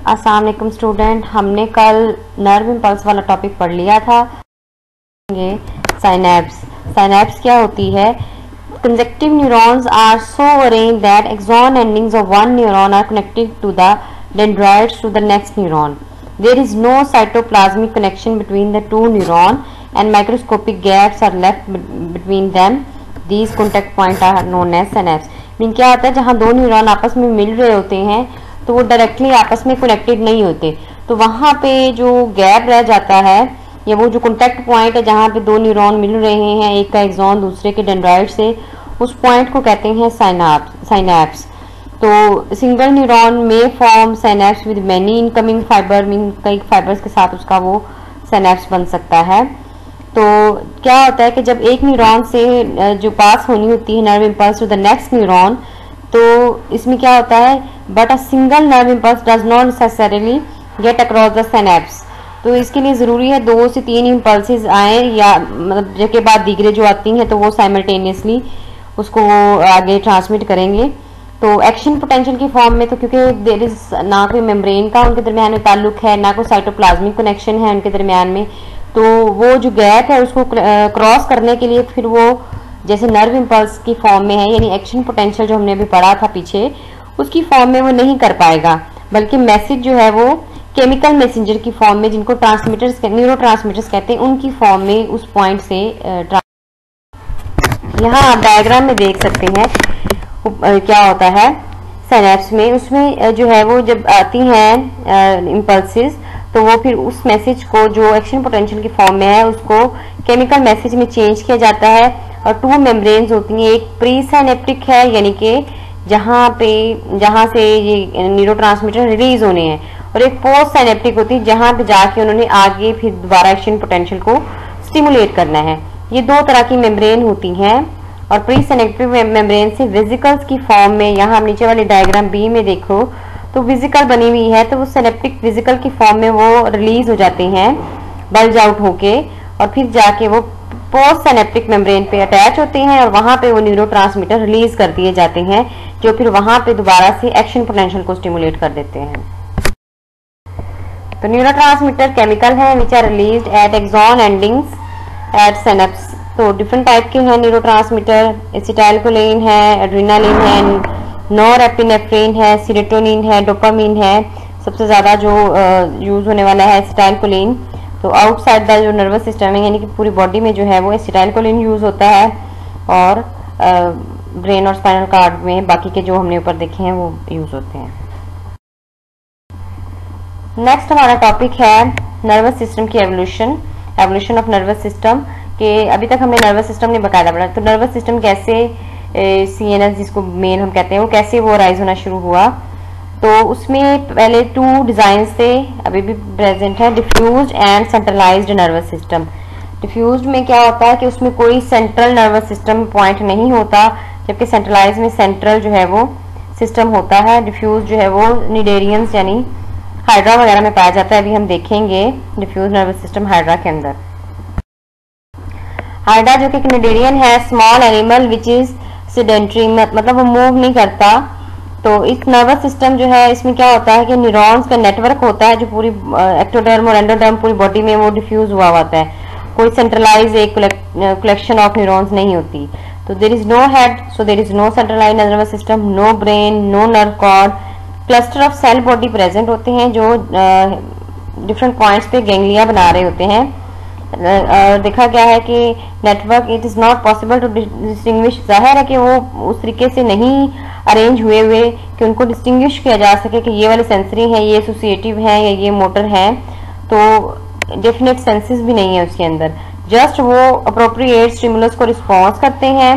अस्सलाम वालेकुम स्टूडेंट, हमने कल नर्व इम्पल्स वाला टॉपिक पढ़ लिया था। ये साइनैप्स क्या होती है? Conjunctive neurons are so arranged that axon endings of one neuron are connected to the dendrites to the next neuron. There is no cytoplasmic connection between the two neurons and microscopic gaps are left between them. These contact points are known as synapse. Mean क्या होता है, जहाँ दो neuron आपस में मिल रहे होते हैं तो वो डायरेक्टली आपस में कनेक्टेड नहीं होते, तो वहाँ पे जो गैप रह जाता है या वो जो कॉन्टैक्ट पॉइंट है जहाँ पे दो न्यूरॉन मिल रहे हैं, एक का एक्सॉन दूसरे के डेंड्राइट से, उस पॉइंट को कहते हैं साइनैप्स. तो सिंगल न्यूरॉन में form synapse with many incoming fibre, mean कई फाइबर्स के साथ उसका वो साइनैप्स बन सकता है. तो क्या होता है कि जब एक न्यूरॉन से जो पास होनी होती है nerve impulse to the next neuron, तो इसमें क्या होता है, but a single nerve impulse does not necessarily get across the synapse. तो इसके लिए ज़रूरी है 2 से 3 इम्पल्सेस आए या मतलब जिसके बाद दीगरे जो आती हैं तो वो साइमल्टेनियसली उसको वो आगे ट्रांसमिट करेंगे. तो एक्शन पोटेंशियल की फॉर्म में, तो क्योंकि देयर इज ना कोई मेम्ब्रेन का उनके दरमियान में ताल्लुक है, ना कोई साइटोप्लाज्मिक कनेक्शन है उनके दरमियान में, तो वो जो गैप है उसको क्रॉस करने के लिए फिर वो जैसे नर्व इम्पल्स की फॉर्म में है, यानी एक्शन पोटेंशियल जो हमने अभी पढ़ा था पीछे, उसकी फॉर्म में वो नहीं कर पाएगा, बल्कि मैसेज जो है वो केमिकल मैसेंजर की फॉर्म में, जिनको ट्रांसमीटर्स न्यूरो ट्रांसमीटर्स कहते हैं, उनकी फॉर्म में उस पॉइंट से यहाँ आप डायग्राम में देख सकते हैं क्या होता है साइनैप्स में. उसमें जो है वो जब आती हैं इम्पल्सेस, तो वो फिर उस मैसेज को जो एक्शन पोटेंशियल की फॉर्म में है उसको केमिकल मैसेज में चेंज किया जाता है. और 2 मेम्ब्रेन्स होती हैं, एक प्री साइनेप्टिक है यानी कि जहाँ से ये न्यूरोट्रांसमीटर रिलीज होने हैं, और एक पोस्ट साइनेप्टिक होती है जहाँ पे जाके उन्होंने आगे फिर दोबारा एक्शन पोटेंशियल को स्टिमुलेट करना है. ये 2 तरह की मेम्ब्रेन होती हैं. और प्री सिनेप्टिक मेम्ब्रेन से वेसिकल्स की फॉर्म में, यहाँ आप नीचे वाले डायग्राम बी में देखो तो वेसिकल बनी हुई है, तो वो सिनेप्टिक वेसिकल की फॉर्म में वो रिलीज हो जाते हैं बल्ज आउट होके, और फिर जाके वो पोस्ट सिनेप्टिक मेम्ब्रेन पे अटैच होते हैं और वहाँ पे वो न्यूरोट्रांसमीटर रिलीज कर दिए जाते हैं, जो फिर वहाँ पे दोबारा से एक्शन पोटेंशियल को स्टिमुलेट कर देते हैं. तो न्यूरोट्रांसमीटर केमिकल है which are released at axon endings at synapse. तो डिफरेंट टाइप के हैं न्यूरोट्रांसमीटर, एसिटाइलकोलिन है, एड्रेनालिन है, नॉरएपिनेफ्रिन है, सीरोटोनिन है, डोपामिन है. सबसे ज़्यादा जो यूज़ होने वाला है एसिटाइलकोलिन. तो आउटसाइड द जो नर्वस सिस्टम है, यानी कि पूरी बॉडी में जो है वो एसिटाइलकोलिन यूज़ होता है, और ब्रेन और स्पाइनल कार्ड में बाकी के जो हमने ऊपर देखे हैं वो यूज़ होते हैं. नेक्स्ट हमारा टॉपिक है नर्वस सिस्टम की एवोल्यूशन ऑफ नर्वस सिस्टम. कि अभी तक हमने नर्वस सिस्टम ने बकायदा पढ़ा, तो नर्वस सिस्टम कैसे CNS जिसको मेन हम कहते हैं, वो कैसे वो राइज होना शुरू हुआ. तो उसमें पहले 2 डिज़ाइंस थे, अभी भी प्रेजेंट है, diffused and centralised nervous system. Diffused में क्या होता है कि उसमें कोई सेंट्रल नर्वस सिस्टम पॉइंट नहीं होता, जबकि सेंट्रलाइज में सेंट्रल जो है वो सिस्टम होता है. डिफ्यूज जो है वो निडेरियंस यानी हाइड्रा वगैरह में पाया जाता है. अभी हम देखेंगे डिफ्यूज नर्वस सिस्टम हाइड्रा के अंदर. हाइड्रा जो कि निडेरियन है, small animal which is sedentary, मतलब वो मूव नहीं करता. तो इस नर्वस सिस्टम जो है इसमें क्या होता है कि न्यूरॉन्स का नेटवर्क होता है जो पूरी एक्टोडर्म और एंडोडर्म पूरी बॉडी में वो डिफ्यूज हुआ होता है. कोई सेंट्रलाइज एक कलेक्शन ऑफ न्यूरॉन्स नहीं होती. तो there is no head, so there is no centralise nervous system, no brain, no nerve cord. Cluster of cell body present होते हैं जो डिफरेंट पॉइंट्स पे गैंग्लिया बना रहे होते हैं. देखा गया है कि network it is not possible to distinguish. जाहिर है कि वो उस तरीके से नहीं अरेंज हुए कि उनको डिस्टिंग्विश किया जा सके कि ये वाले सेंसरी हैं, ये एसोसिएटिव हैं या ये मोटर हैं. तो डेफिनेट सेंसेस भी नहीं है उसके अंदर, जस्ट वो अप्रोप्रिएट स्टिमुलस को रिस्पॉन्स करते हैं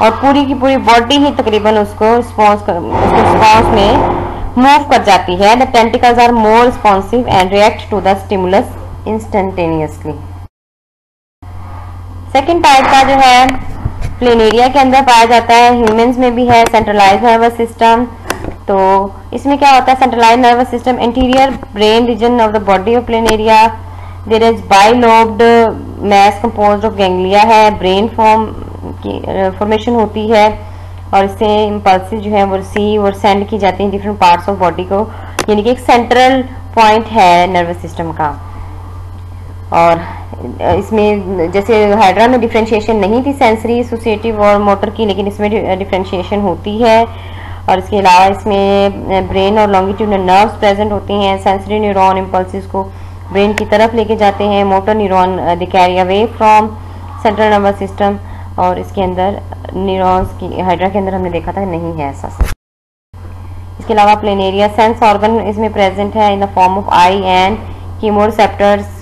और पूरी की पूरी बॉडी ही तकरीबन उसको रिस्पॉन्स में मूव कर जाती है. The tentacles are more responsive and react to the stimulus instantaneously. Second type का जो है प्लेनेरिया के अंदर पाया जाता है, ह्यूमंस में भी है, सेंट्रलाइज नर्वस सिस्टम. तो इसमें क्या होता है, centralise nervous system interior brain region of the body of planaria. There is bilobed mass composed of ganglia है, ब्रेन फॉर्मेशन होती है और इससे इम्पल्सिस जो है वो रिसीव और सेंड की जाती हैं डिफरेंट पार्ट्स ऑफ बॉडी को. यानी कि एक सेंट्रल पॉइंट है नर्वस सिस्टम का। और इसमें जैसे हाइड्रा में डिफरेंशिएशन नहीं थी सेंसरी, एसोसिएटिव और मोटर की, लेकिन इसमें डिफरेंशिएशन होती है। और इसके अलावा इसमें ब्रेन और लॉन्गिट्यूडनल नर्व्स प्रेजेंट होती हैं। सेंसरी न्यूरॉन इम्पल्सिस को ब्रेन की तरफ लेके जाते हैं। Motor neuron they carry away from central nervous system. और इसके अंदर न्यूरॉन्स की हाइड्रा के अंदर हमने देखा था नहीं है ऐसा। इसके अलावा प्लेनेरिया सेंस ऑर्गन इसमें प्रेजेंट है in the form of I and chemoreceptors.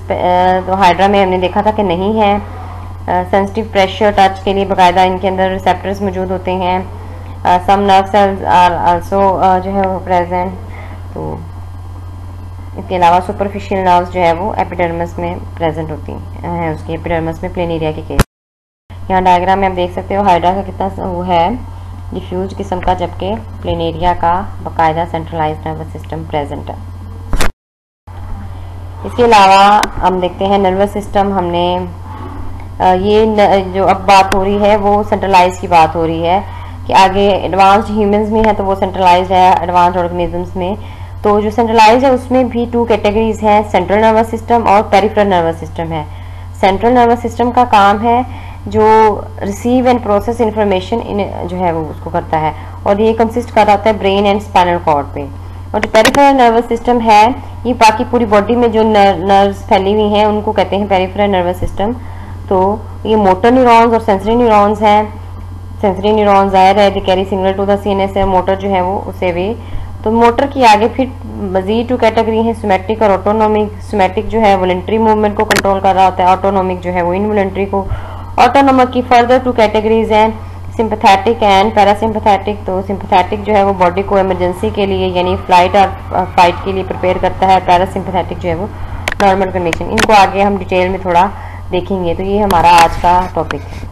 तो हाइड्रा में हमने देखा था कि नहीं है। सेंसिटिव प्रेशर टच के लिए बाकायदा इनके अंदर रिसेप्टर्स मौजूद होते हैं। सम नर्व सेल्स आर आल्सो जो है वो प्रेजेंट। तो इसके अलावा सुपरफिशियल नर्व्स जो है वो एपिडर्मिस में प्रेजेंट होती हैं उसकी एपिडर्मिस में प्लेनेरिया के केस। यहाँ डायग्राम में आप देख सकते हो हाइड्रा का कितना वो है डिफ्यूज किस्म का, जबकि प्लेनेरिया का बाकायदा सेंट्रलाइज्ड नर्वस सिस्टम प्रेजेंट है। इसके अलावा हम देखते हैं नर्वस सिस्टम। हमने ये जो अब बात हो रही है वो सेंट्रलाइज की बात हो रही है कि आगे एडवांस्ड ह्यूमंस में है तो वो सेंट्रलाइज है एडवांस्ड ऑर्गेनिजम्स में। तो जो सेंट्रलाइज है उसमें भी 2 कैटेगरीज हैं, सेंट्रल नर्वस सिस्टम और पेरिफेरल नर्वस सिस्टम है। सेंट्रल नर्वस सिस्टम का काम है जो रिसीव एंड प्रोसेस इंफॉर्मेशन जो है वो उसको करता है, और ये कंसिस्ट कर रहा है ब्रेन एंड स्पाइनल कॉर्ड पे। और जो पेरिफेरल नर्वस सिस्टम है ये बाकी पूरी बॉडी में जो नर्व्स फैली हुई हैं उनको कहते हैं पेरिफेरल नर्वस सिस्टम। तो ये मोटर न्यूरॉन्स और सेंसरी न्यूरॉन्स हैं। सेंसरी न्यूरॉन्स ज़ाहिर है they carry signal to the CNS है, मोटर जो है वो उसे वे। तो मोटर की आगे फिर मजीद 2 कैटेगरी हैं, सोमैटिक और ऑटोनोमिक। सोमैटिक जो है वॉलंटरी मूवमेंट को कंट्रोल कर रहा होता है, ऑटोनोमिक जो है वो इनवॉलंटरी को। ऑटोनोमिक की फर्दर 2 कैटेगरीज हैं, सिंपैथेटिक एंड पैरासिम्पैथेटिक। तो सिंपैथेटिक जो है वो बॉडी को इमरजेंसी के लिए यानी फ्लाइट और फाइट के लिए प्रिपेयर करता है। पैरासिम्पैथेटिक जो है वो नॉर्मल कंडीशन। इनको आगे हम डिटेल में थोड़ा देखेंगे। तो ये हमारा आज का टॉपिक है।